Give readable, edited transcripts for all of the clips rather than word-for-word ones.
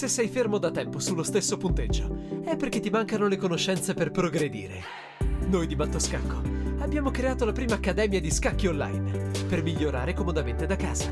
Se sei fermo da tempo sullo stesso punteggio, è perché ti mancano le conoscenze per progredire. Noi di Mattoscacco abbiamo creato la prima accademia di scacchi online per migliorare comodamente da casa.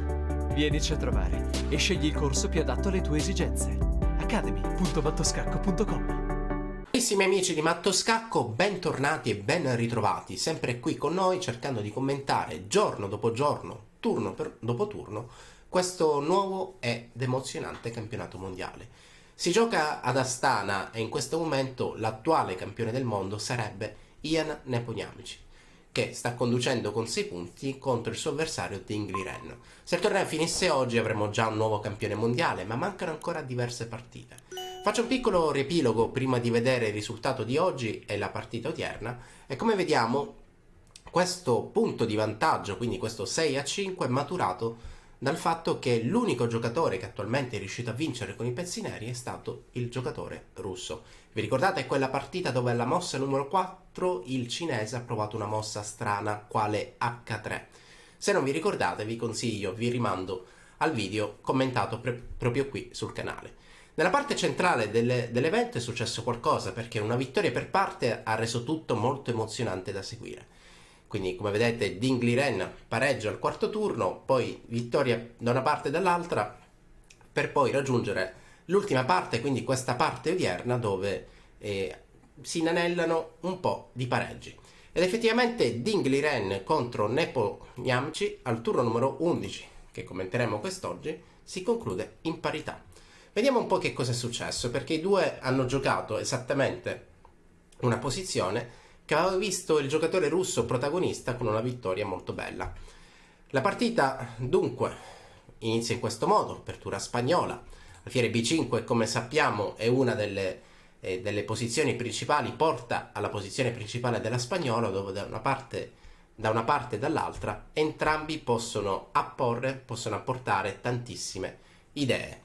Vienici a trovare e scegli il corso più adatto alle tue esigenze. academy.mattoscacco.com. Carissimi amici di Mattoscacco, bentornati e ben ritrovati, sempre qui con noi cercando di commentare giorno dopo giorno, turno dopo turno, questo nuovo ed emozionante campionato mondiale. Si gioca ad Astana e in questo momento l'attuale campione del mondo sarebbe Ian Nepomniachtchi, che sta conducendo con 6 punti contro il suo avversario Ding Liren. Se il torneo finisse oggi avremmo già un nuovo campione mondiale, ma mancano ancora diverse partite. Faccio un piccolo riepilogo prima di vedere il risultato di oggi e la partita odierna, e come vediamo questo punto di vantaggio, quindi questo 6-5, è maturato dal fatto che l'unico giocatore che attualmente è riuscito a vincere con i pezzi neri è stato il giocatore russo. Vi ricordate quella partita dove alla mossa numero 4 il cinese ha provato una mossa strana quale H3? Se non vi ricordate vi consiglio, vi rimando al video commentato proprio qui sul canale. Nella parte centrale dell'evento è successo qualcosa, perché una vittoria per parte ha reso tutto molto emozionante da seguire. Quindi come vedete Ding Liren pareggia al quarto turno, poi vittoria da una parte e dall'altra, per poi raggiungere l'ultima parte, quindi questa parte odierna dove si inanellano un po' di pareggi. Ed effettivamente Ding Liren contro Nepomniachtchi al turno numero 11, che commenteremo quest'oggi, si conclude in parità. Vediamo un po' che cosa è successo, perché i due hanno giocato esattamente una posizione che aveva visto il giocatore russo protagonista con una vittoria molto bella. La partita dunque inizia in questo modo: apertura spagnola, alfiere B5, come sappiamo è una delle posizioni principali, porta alla posizione principale della spagnola, dove da una parte e dall'altra entrambi possono apportare tantissime idee.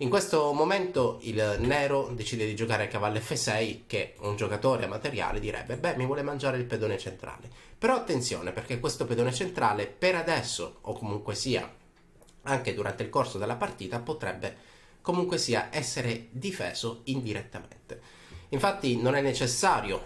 In questo momento il nero decide di giocare cavallo F6, che un giocatore amatoriale direbbe: beh, mi vuole mangiare il pedone centrale. Però attenzione, perché questo pedone centrale per adesso, o comunque sia anche durante il corso della partita, potrebbe comunque sia essere difeso indirettamente. Infatti non è necessario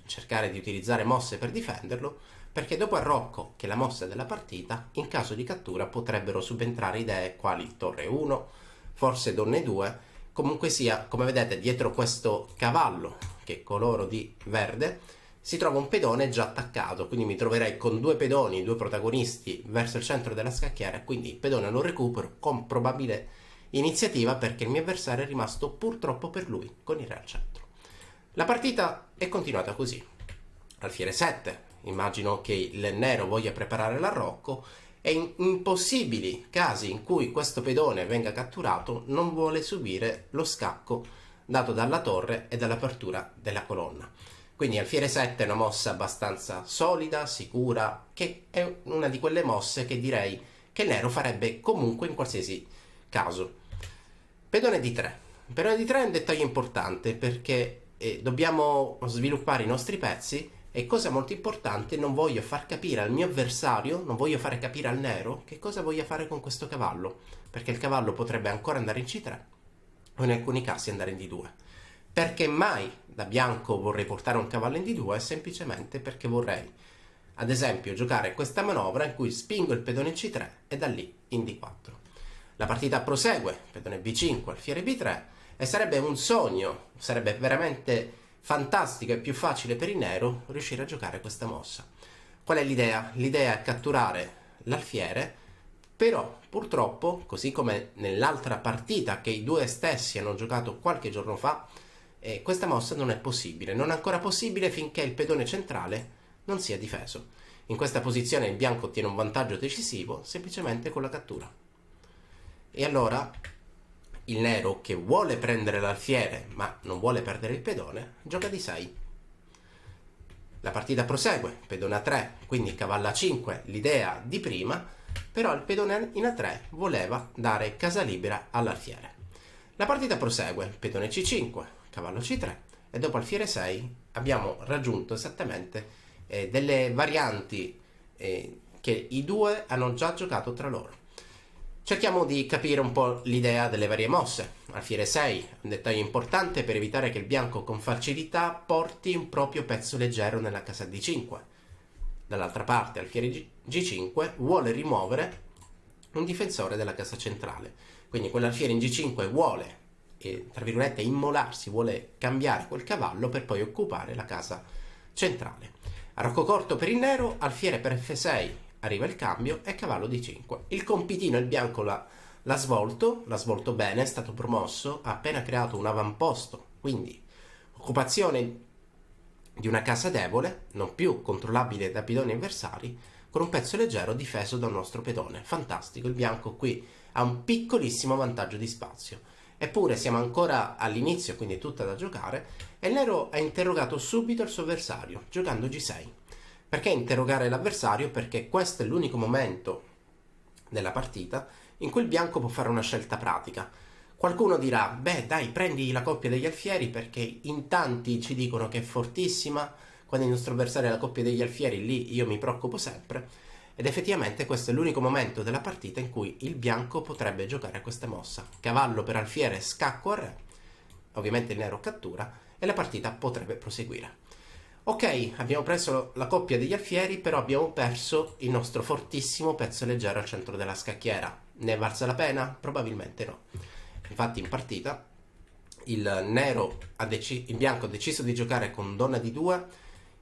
cercare di utilizzare mosse per difenderlo, perché dopo arrocco, che è la mossa della partita, in caso di cattura potrebbero subentrare idee quali torre 1, forse donne 2, comunque sia, come vedete dietro questo cavallo, che è coloro di verde, si trova un pedone già attaccato, quindi mi troverei con 2 pedoni, 2 protagonisti verso il centro della scacchiera, quindi il pedone lo recupero con probabile iniziativa, perché il mio avversario è rimasto purtroppo per lui con il re al centro. La partita è continuata così: alfiere 7, immagino che il nero voglia preparare l'arrocco, e in impossibili casi in cui questo pedone venga catturato non vuole subire lo scacco dato dalla torre e dall'apertura della colonna. Quindi alfiere 7 è una mossa abbastanza solida, sicura, che è una di quelle mosse che direi che il nero farebbe comunque in qualsiasi caso. Pedone D3. Pedone D3 è un dettaglio importante, perché dobbiamo sviluppare i nostri pezzi. E cosa molto importante, non voglio far capire al mio avversario, non voglio fare capire al nero che cosa voglia fare con questo cavallo, perché il cavallo potrebbe ancora andare in C3 o in alcuni casi andare in D2. Perché mai da bianco vorrei portare un cavallo in D2? Semplicemente perché vorrei, ad esempio, giocare questa manovra in cui spingo il pedone in C3 e da lì in D4. La partita prosegue, pedone B5, alfiere B3, e sarebbe un sogno, sarebbe veramente fantastico e più facile per il nero riuscire a giocare questa mossa. Qual è l'idea? L'idea è catturare l'alfiere, però purtroppo, così come nell'altra partita che i due stessi hanno giocato qualche giorno fa, questa mossa non è possibile. Non è ancora possibile finché il pedone centrale non sia difeso. In questa posizione il bianco ottiene un vantaggio decisivo semplicemente con la cattura. E allora il nero, che vuole prendere l'alfiere ma non vuole perdere il pedone, gioca di 6. La partita prosegue, pedone A3, quindi cavallo A5, l'idea di prima, però il pedone in A3 voleva dare casa libera all'alfiere. La partita prosegue, pedone C5, cavallo C3, e dopo alfiere 6 abbiamo raggiunto esattamente delle varianti che i due hanno già giocato tra loro. Cerchiamo di capire un po' l'idea delle varie mosse. Alfiere 6, un dettaglio importante per evitare che il bianco con facilità porti un proprio pezzo leggero nella casa D5. Dall'altra parte, alfiere G5 vuole rimuovere un difensore della casa centrale. Quindi quell'alfiere in G5 vuole, tra virgolette, immolarsi, vuole cambiare quel cavallo per poi occupare la casa centrale. Arco corto per il nero, alfiere per F6, arriva il cambio e cavallo D5. Il compitino il bianco l'ha svolto bene, è stato promosso, ha appena creato un avamposto, quindi occupazione di una casa debole, non più controllabile da pedoni avversari, con un pezzo leggero difeso dal nostro pedone. Fantastico, il bianco qui ha un piccolissimo vantaggio di spazio. Eppure siamo ancora all'inizio, quindi tutta da giocare, e il nero ha interrogato subito il suo avversario, giocando G6. Perché interrogare l'avversario? Perché questo è l'unico momento della partita in cui il bianco può fare una scelta pratica. Qualcuno dirà, beh dai, prendi la coppia degli alfieri perché in tanti ci dicono che è fortissima, quando il nostro avversario è la coppia degli alfieri, lì io mi preoccupo sempre. Ed effettivamente questo è l'unico momento della partita in cui il bianco potrebbe giocare questa mossa. Cavallo per alfiere, scacco a re, ovviamente il nero cattura e la partita potrebbe proseguire. Ok, abbiamo preso la coppia degli alfieri, però abbiamo perso il nostro fortissimo pezzo leggero al centro della scacchiera. Ne è valsa la pena? Probabilmente no. Infatti in partita il bianco ha deciso di giocare con donna di 2,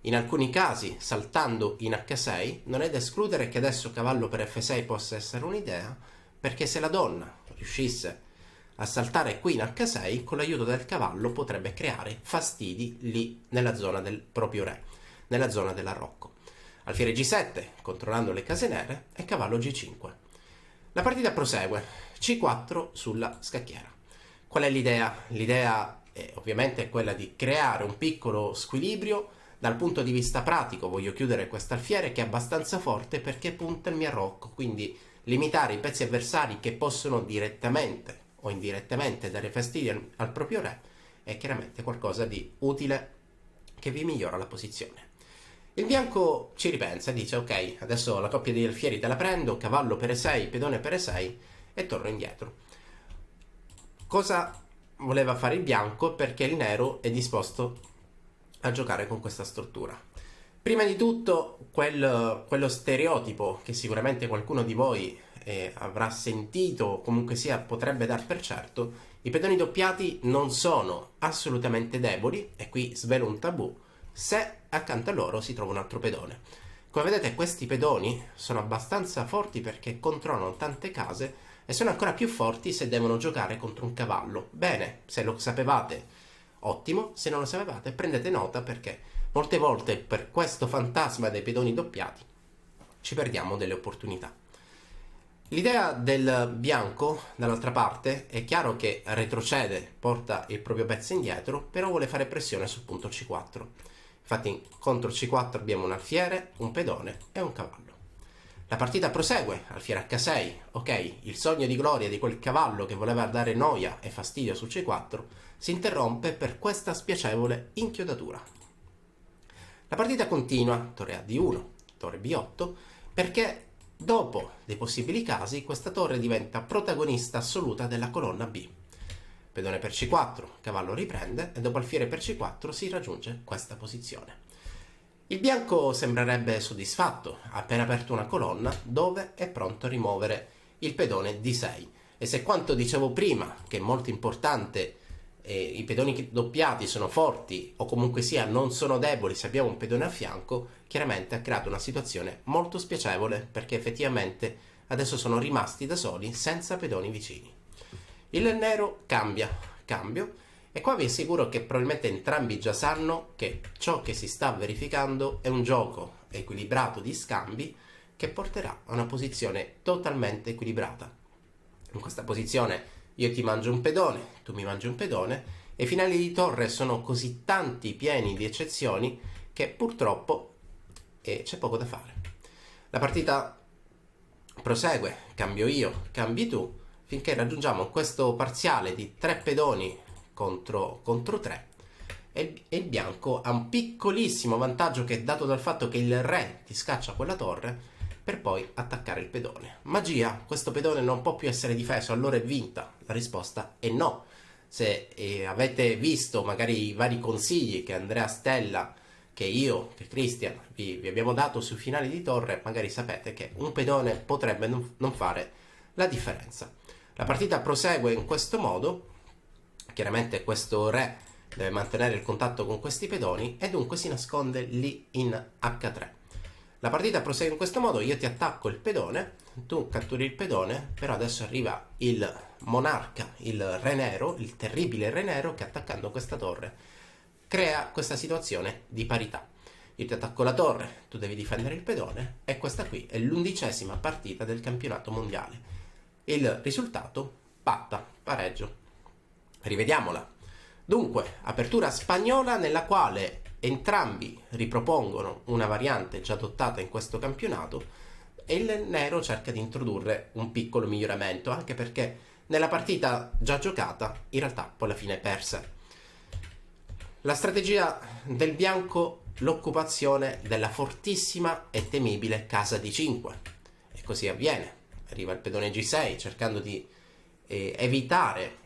in alcuni casi saltando in H6. Non è da escludere che adesso cavallo per F6 possa essere un'idea, perché se la donna riuscisse a saltare qui in H6, con l'aiuto del cavallo potrebbe creare fastidi lì nella zona del proprio re, nella zona dell'arrocco. Alfiere G7, controllando le case nere, e cavallo G5. La partita prosegue, C4 sulla scacchiera. Qual è l'idea? L'idea è ovviamente quella di creare un piccolo squilibrio. Dal punto di vista pratico voglio chiudere quest'alfiere che è abbastanza forte perché punta il mio arrocco, quindi limitare i pezzi avversari che possono direttamente o indirettamente dare fastidio al proprio re è chiaramente qualcosa di utile che vi migliora la posizione. Il bianco ci ripensa e dice ok, adesso la coppia degli alfieri te la prendo, cavallo per E6, pedone per E6 e torno indietro. Cosa voleva fare il bianco? Perché il nero è disposto a giocare con questa struttura. Prima di tutto quello stereotipo che sicuramente qualcuno di voi avrà sentito o comunque sia potrebbe dar per certo, i pedoni doppiati non sono assolutamente deboli, e qui svelo un tabù, se accanto a loro si trova un altro pedone. Come vedete questi pedoni sono abbastanza forti perché controllano tante case e sono ancora più forti se devono giocare contro un cavallo. Bene, se lo sapevate, ottimo, se non lo sapevate prendete nota perché molte volte per questo fantasma dei pedoni doppiati ci perdiamo delle opportunità. L'idea del bianco, dall'altra parte, è chiaro che retrocede, porta il proprio pezzo indietro, però vuole fare pressione sul punto C4. Infatti contro C4 abbiamo un alfiere, un pedone e un cavallo. La partita prosegue, alfiere H6, ok, il sogno di gloria di quel cavallo che voleva dare noia e fastidio su C4 si interrompe per questa spiacevole inchiodatura. La partita continua, torre A D1, torre B8, perché dopo dei possibili casi questa torre diventa protagonista assoluta della colonna B. Pedone per C4, cavallo riprende e dopo alfiere per C4 si raggiunge questa posizione. Il bianco sembrerebbe soddisfatto, ha appena aperto una colonna dove è pronto a rimuovere il pedone D6. E se quanto dicevo prima, che è molto importante, i pedoni doppiati sono forti o comunque sia non sono deboli se abbiamo un pedone a fianco, chiaramente ha creato una situazione molto spiacevole perché effettivamente adesso sono rimasti da soli senza pedoni vicini. Il nero cambio, e qua vi assicuro che probabilmente entrambi già sanno che ciò che si sta verificando è un gioco equilibrato di scambi che porterà a una posizione totalmente equilibrata. In questa posizione io ti mangio un pedone, tu mi mangi un pedone, e i finali di torre sono così tanti, pieni di eccezioni, che purtroppo c'è poco da fare. La partita prosegue, cambio io, cambi tu, finché raggiungiamo questo parziale di 3 pedoni contro 3, e il bianco ha un piccolissimo vantaggio che è dato dal fatto che il re ti scaccia quella torre, per poi attaccare il pedone. Magia, questo pedone non può più essere difeso, allora è vinta? La risposta è no. Se avete visto magari i vari consigli che Andrea Stella, che io, che Christian vi abbiamo dato sui finali di torre, magari sapete che un pedone potrebbe non fare la differenza. La partita prosegue in questo modo, chiaramente questo re deve mantenere il contatto con questi pedoni e dunque si nasconde lì in H3. La partita prosegue in questo modo, io ti attacco il pedone, tu catturi il pedone, però adesso arriva il monarca, il re nero, il terribile re nero che attaccando questa torre crea questa situazione di parità. Io ti attacco la torre, tu devi difendere il pedone e questa qui è l'11ª partita del campionato mondiale. Il risultato? Patta, pareggio. Rivediamola. Dunque, apertura spagnola nella quale entrambi ripropongono una variante già adottata in questo campionato e il nero cerca di introdurre un piccolo miglioramento, anche perché nella partita già giocata in realtà poi alla fine perse. La strategia del bianco, l'occupazione della fortissima e temibile casa di 5 e così avviene. Arriva il pedone G6 cercando di evitare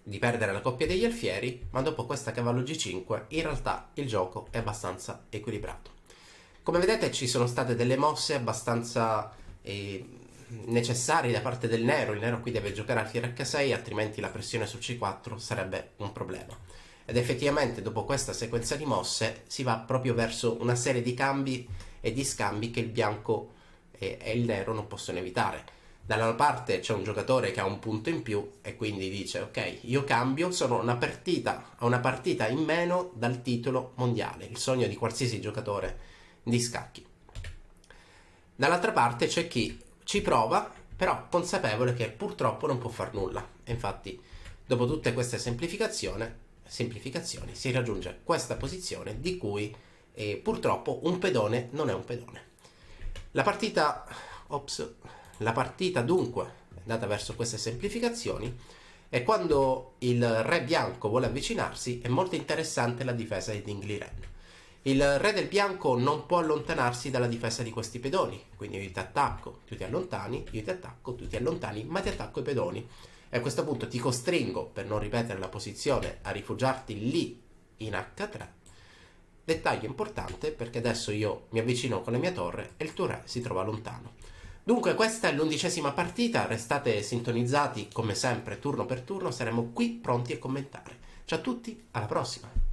di perdere la coppia degli alfieri, ma dopo questa cavallo G5 in realtà il gioco è abbastanza equilibrato. Come vedete ci sono state delle mosse abbastanza necessarie da parte del nero. Il nero qui deve giocare alfiere H6, altrimenti la pressione su C4 sarebbe un problema. Ed effettivamente dopo questa sequenza di mosse si va proprio verso una serie di cambi e di scambi che il bianco e il nero non possono evitare. Dalla parte c'è un giocatore che ha un punto in più e quindi dice ok, io cambio, sono a una partita in meno dal titolo mondiale, il sogno di qualsiasi giocatore di scacchi. Dall'altra parte c'è chi ci prova, però consapevole che purtroppo non può far nulla. E infatti dopo tutte queste semplificazioni si raggiunge questa posizione di cui purtroppo un pedone non è un pedone. La partita dunque è andata verso queste semplificazioni e quando il re bianco vuole avvicinarsi è molto interessante la difesa di Dingliren. Il re del bianco non può allontanarsi dalla difesa di questi pedoni, quindi io ti attacco, tu ti allontani, io ti attacco, tu ti allontani, ma ti attacco i pedoni e a questo punto ti costringo, per non ripetere la posizione, a rifugiarti lì in H3. Dettaglio importante perché adesso io mi avvicino con la mia torre e il tuo re si trova lontano. Dunque questa è l'11ª partita, restate sintonizzati come sempre turno per turno, saremo qui pronti a commentare. Ciao a tutti, alla prossima!